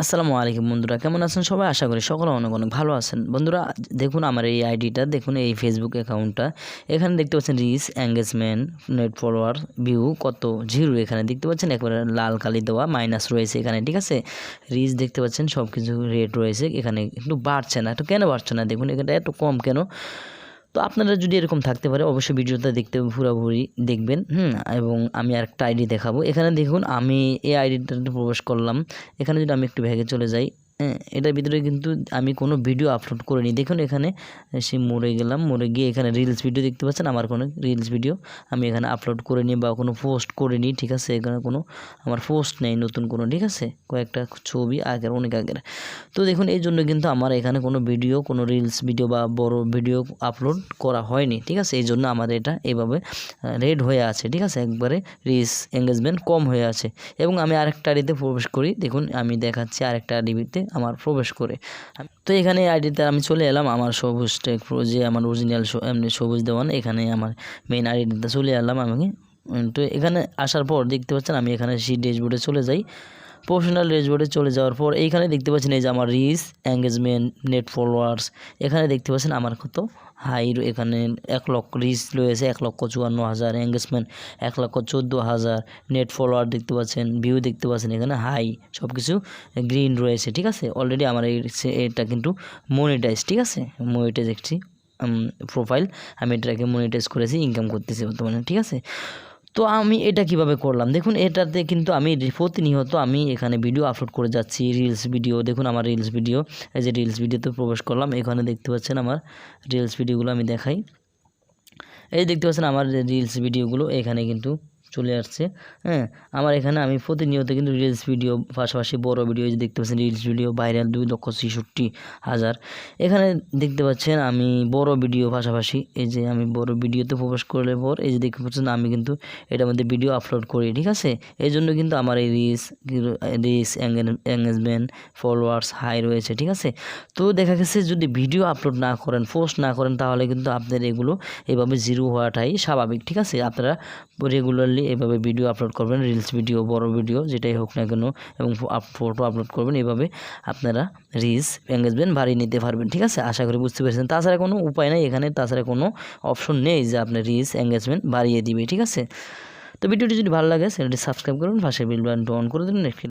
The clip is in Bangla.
আসসালামু আলাইকুম বন্ধুরা, কেমন আছেন সবাই? আশা করি সকলে অনেক অনেক ভালো আছেন। বন্ধুরা দেখুন আমার এই আইডিটা, দেখুন এই ফেসবুক অ্যাকাউন্টটা। এখানে দেখতে পাচ্ছেন reach, engagement, net follower, view কত 0 এখানে দেখতে পাচ্ছেন, একবারে লাল কালি দেওয়া মাইনাস রয়েছে এখানে, ঠিক আছে। রিচ দেখতে পাচ্ছেন সব কিছু রেট রয়েছে এখানে, একটু বাড়ছে না, একটু কেন বাড়ছে না দেখুন, এখানে এত কম কেন? তো আপনারা যদি এরকম থাকতে পারে অবশ্যই ভিডিওটা দেখতে পুরোপুরি দেখবেন। এবং আমি আরেকটা আইডি দেখাবো। এখানে দেখুন আমি এই আইডিটাতে প্রবেশ করলাম। এখানে যদি আমি একটু ব্যাগে চলে যাই, এটার ভিতরে কিন্তু আমি কোনো ভিডিও আপলোড করিনি। দেখুন এখানে সে মরে গেলাম, মরে গিয়ে এখানে রিলস ভিডিও দেখতে পাচ্ছেন, আমার কোনো রিলস ভিডিও আমি এখানে আপলোড করিনি বা কোনো পোস্ট করিনি, ঠিক আছে। এখানে কোনো আমার পোস্ট নেই নতুন কোনো, ঠিক আছে, কয়েকটা ছবি আগের, অনেক আগের। তো দেখুন এই জন্য কিন্তু আমার এখানে কোনো ভিডিও, কোনো রিলস ভিডিও বা বড় ভিডিও আপলোড করা হয়নি, ঠিক আছে। এই জন্য আমাদের এটা এইভাবে রেড হয়ে আছে, ঠিক আছে, একবারে রিচ এঙ্গেজমেন্ট কম হয়ে আছে। এবং আমি আরেকটা আইডিতে প্রবেশ করি, দেখুন আমি দেখাচ্ছি আরেকটা আইডিতে আমার প্রবেশ করে। তো এখানে আইডিতে আমি চলে এলাম, আমার সবুজ টেক প্রো যে আমার অরিজিনাল এমনি সবুজ দেওয়ান, এখানে আমার মেইন আইডিতে চলে এলাম আমি। তো এখানে আসার পর দেখতে পাচ্ছেন আমি এখানে সেই ড্যাশবোর্ডে চলে যাই। প্রফেশনাল ড্যাশবোর্ডে চলে যাওয়ার পর এইখানে দেখতে পাচ্ছেন এই যে আমার রিচ, এঙ্গেজমেন্ট, নেট ফলোয়ার্স, এখানে দেখতে পাচ্ছেন আমার কত হাই, এখানে 1 লক্ষ রিচ রয়েছে, 1,54,000, এঙ্গেজমেন্ট 1,14,000, নেট ফলোয়ার দেখতে পাচ্ছেন, ভিউ দেখতে পাচ্ছেন এখানে হাই, সব কিছু গ্রিন রয়েছে, ঠিক আছে। অলরেডি আমার এটা কিন্তু মনিটাইজ, ঠিক আছে, মনিটাইজ একটি প্রোফাইল, আমি এটাকে মনিটাইজ করেছি, ইনকাম করতেছি বর্তমানে, ঠিক আছে। তো আমি এটা কিভাবে করলাম দেখুন, এটাতে কিন্তু আমি প্রতিনিয়ত আমি এখানে ভিডিও আপলোড করে যাচ্ছি, রিলস ভিডিও। দেখুন আমার রিলস ভিডিও, এই যে রিলস ভিডিওতে প্রবেশ করলাম, এখানে দেখতে পাচ্ছেন আমার রিলস ভিডিওগুলো আমি দেখাই। এই দেখতে পাচ্ছেন আমার রিলস ভিডিওগুলো এখানে কিন্তু চলে আসছে। আমার এখানে আমি প্রতিনিয়ত কিন্তু রিলস ভিডিও, পাশাপাশি বড় ভিডিও, যে দেখতে পাচ্ছেন রিলস ভিডিও ভাইরাল 2,66,000। এখানে দেখতে পাচ্ছেন আমি বড় ভিডিও, পাশাপাশি এই যে আমি বড় ভিডিওতে প্রবেশ করলে পর এই যে দেখতে পাচ্ছেন আমি কিন্তু এটার মধ্যে ভিডিও আপলোড করি, ঠিক আছে। এই জন্য কিন্তু আমার এই রিচ এঙ্গেজমেন্ট, ফলোয়ার্স হাই রয়েছে, ঠিক আছে। তো দেখা গেছে যদি ভিডিও আপলোড না করেন, পোস্ট না করেন, তাহলে কিন্তু আপনাদের এগুলো এভাবে 0 হওয়াটাই স্বাভাবিক, ঠিক আছে। আপনারা রেগুলারলি এভাবে ভিডিও আপলোড করবেন, রিলস ভিডিও, বড় ভিডিও যেটাই হোক না কেন, এবং ফটো আপলোড করবেন। এভাবে আপনারা রিচ এঙ্গেজমেন্ট বাড়িয়ে নিতে পারবেন, ঠিক আছে। আশা করি বুঝতে পেরেছেন। তাছাড়া কোনো উপায় নেই এখানে, তাছাড়া কোনো অপশন নেই যে আপনার রিচ এঙ্গেজমেন্ট বাড়িয়ে দিবে, ঠিক আছে। তো ভিডিওটি যদি ভালো লাগে চ্যানেলটি সাবস্ক্রাইব করুন, পাশে বেল বাটনটি অন করে দিন।